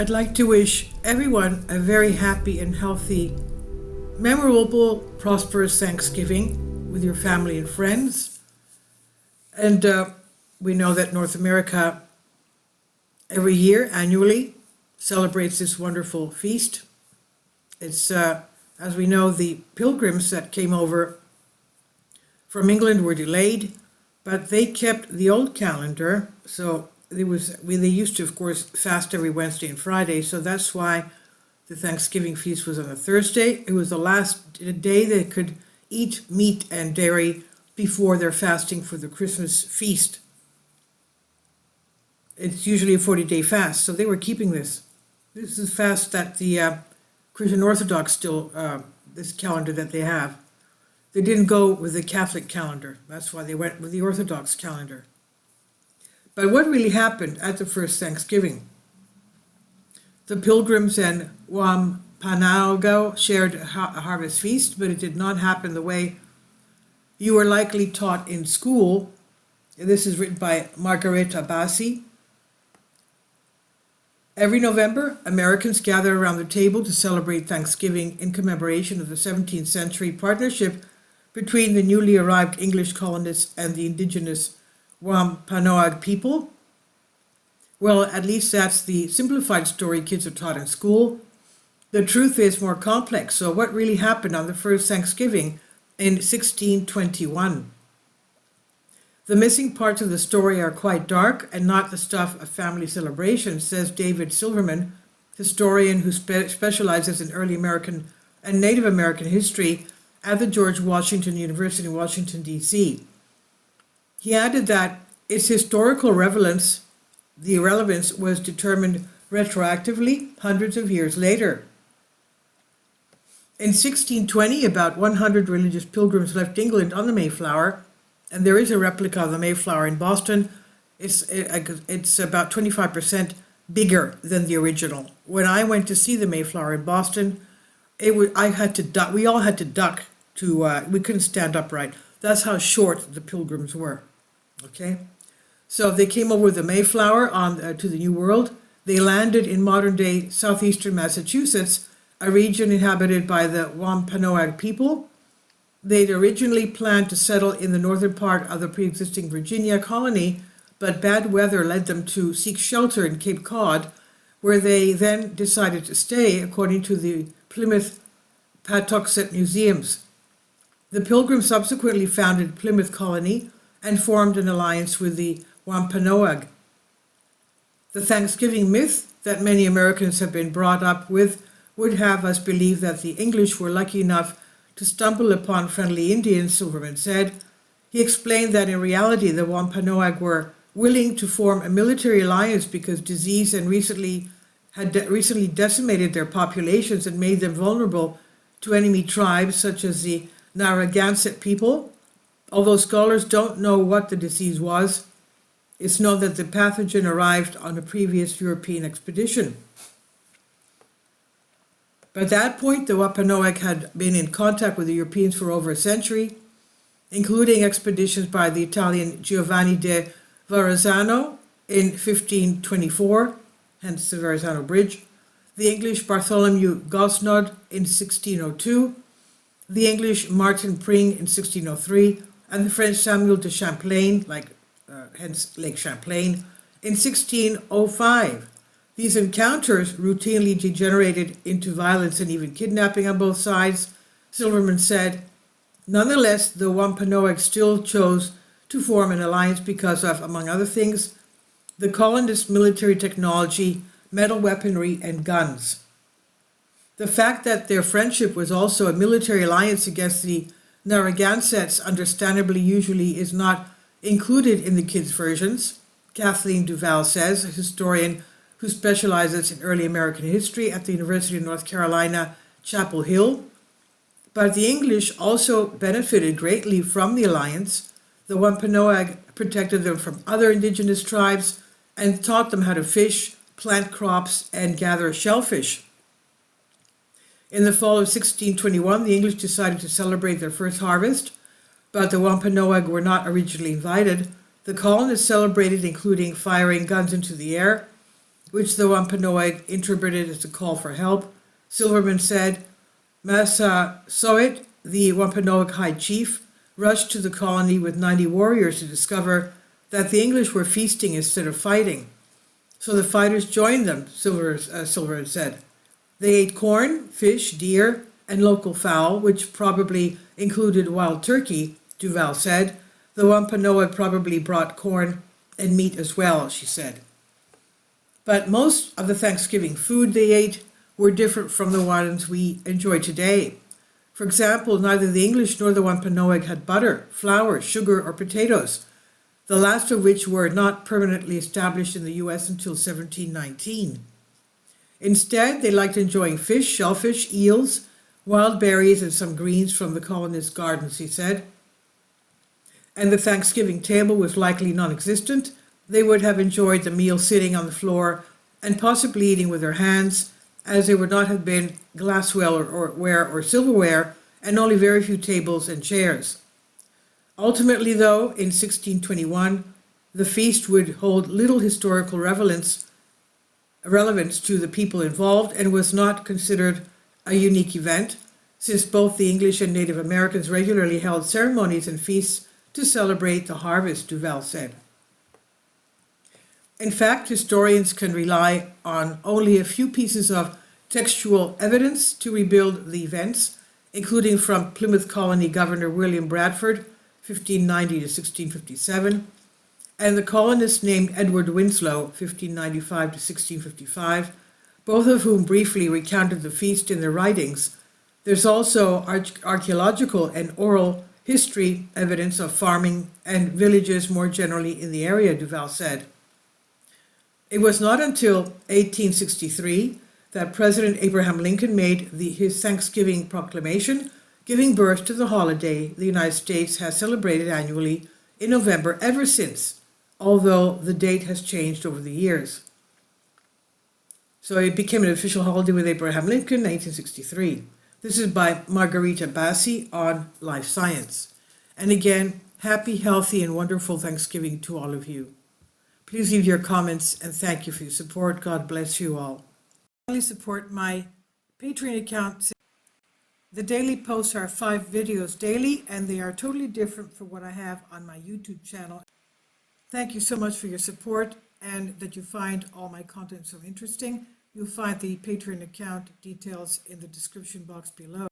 I'd like to wish everyone a very happy and healthy, memorable, prosperous Thanksgiving with your family and friends. And we know that North America every year, annually, celebrates this wonderful feast. It's, as we know, the pilgrims that came over from England were delayed, but they kept the old calendar. So they used to, of course, fast every Wednesday and Friday. So that's why the Thanksgiving feast was on a Thursday. It was the last day they could eat meat and dairy before their fasting for the Christmas feast. It's usually a 40-day fast, so they were keeping this. This is a fast that the Christian Orthodox still, this calendar that they have. They didn't go with the Catholic calendar. That's why they went with the Orthodox calendar. But what really happened at the first Thanksgiving? The pilgrims and Wampanoag shared a harvest feast, but it did not happen the way you were likely taught in school. This is written by Margareta Bassi. Every November, Americans gather around the table to celebrate Thanksgiving in commemoration of the 17th century partnership between the newly arrived English colonists and the indigenous Wampanoag people. Well, at least that's the simplified story kids are taught in school. The truth is more complex. So what really happened on the first Thanksgiving in 1621? The missing parts of the story are quite dark and not the stuff of family celebration, says David Silverman, historian who specializes in early American and Native American history at the George Washington University in Washington, D.C. He added that its historical relevance, the irrelevance, was determined retroactively hundreds of years later. In 1620, about 100 religious pilgrims left England on the Mayflower, and there is a replica of the Mayflower in Boston. It's about 25% bigger than the original. When I went to see the Mayflower in Boston, I had to duck. We all had to duck we couldn't stand upright. That's how short the pilgrims were. Okay, so they came over the Mayflower to the New World. They landed in modern-day southeastern Massachusetts, a region inhabited by the Wampanoag people. They'd originally planned to settle in the northern part of the pre-existing Virginia colony, but bad weather led them to seek shelter in Cape Cod, where they then decided to stay, according to the Plymouth Patuxet Museums. The Pilgrims subsequently founded Plymouth Colony and formed an alliance with the Wampanoag. The Thanksgiving myth that many Americans have been brought up with would have us believe that the English were lucky enough to stumble upon friendly Indians, Silverman said. He explained that in reality the Wampanoag were willing to form a military alliance because disease had recently decimated their populations and made them vulnerable to enemy tribes such as the Narragansett people. Although scholars don't know what the disease was, it's known that the pathogen arrived on a previous European expedition. By that point, the Wampanoag had been in contact with the Europeans for over a century, including expeditions by the Italian Giovanni de Verrazzano in 1524, hence the Verrazzano Bridge, the English Bartholomew Gosnod in 1602, the English Martin Pring in 1603, and the French Samuel de Champlain, hence Lake Champlain, in 1605. These encounters routinely degenerated into violence and even kidnapping on both sides, Silverman said. Nonetheless, the Wampanoag still chose to form an alliance because of, among other things, the colonists' military technology, metal weaponry, and guns. The fact that their friendship was also a military alliance against the Narragansetts, understandably, usually is not included in the kids' versions, Kathleen Duval says, a historian who specializes in early American history at the University of North Carolina, Chapel Hill. But the English also benefited greatly from the alliance. The Wampanoag protected them from other indigenous tribes and taught them how to fish, plant crops, and gather shellfish. In the fall of 1621, the English decided to celebrate their first harvest, but the Wampanoag were not originally invited. The colonists celebrated, including firing guns into the air, which the Wampanoag interpreted as a call for help. Silverman said, Massasoit, the Wampanoag High Chief, rushed to the colony with 90 warriors to discover that the English were feasting instead of fighting. So the fighters joined them, Silverman said. They ate corn, fish, deer, and local fowl, which probably included wild turkey, Duval said. The Wampanoag probably brought corn and meat as well, she said. But most of the Thanksgiving food they ate were different from the ones we enjoy today. For example, neither the English nor the Wampanoag had butter, flour, sugar, or potatoes, the last of which were not permanently established in the U.S. until 1719. Instead, they liked enjoying fish, shellfish, eels, wild berries, and some greens from the colonists' gardens, he said. And the Thanksgiving table was likely non-existent. They would have enjoyed the meal sitting on the floor and possibly eating with their hands, as there would not have been glassware or silverware, and only very few tables and chairs. Ultimately, though, in 1621, the feast would hold little historical relevance to the people involved and was not considered a unique event, since both the English and Native Americans regularly held ceremonies and feasts to celebrate the harvest, Duval said. In fact, historians can rely on only a few pieces of textual evidence to rebuild the events, including from Plymouth Colony Governor William Bradford, 1590 to 1657, and the colonist named Edward Winslow, 1595 to 1655, both of whom briefly recounted the feast in their writings. There's also archaeological and oral history evidence of farming and villages more generally in the area, Duval said. It was not until 1863 that President Abraham Lincoln made his Thanksgiving proclamation, giving birth to the holiday the United States has celebrated annually in November ever since, although the date has changed over the years. So it became an official holiday with Abraham Lincoln in 1863. This is by Margarita Bassi on Life Science. And again, happy, healthy, and wonderful Thanksgiving to all of you. Please leave your comments and thank you for your support. God bless you all. Finally, support my Patreon account. The daily posts are 5 videos daily, and they are totally different from what I have on my YouTube channel. Thank you so much for your support and that you find all my content so interesting. You'll find the Patreon account details in the description box below.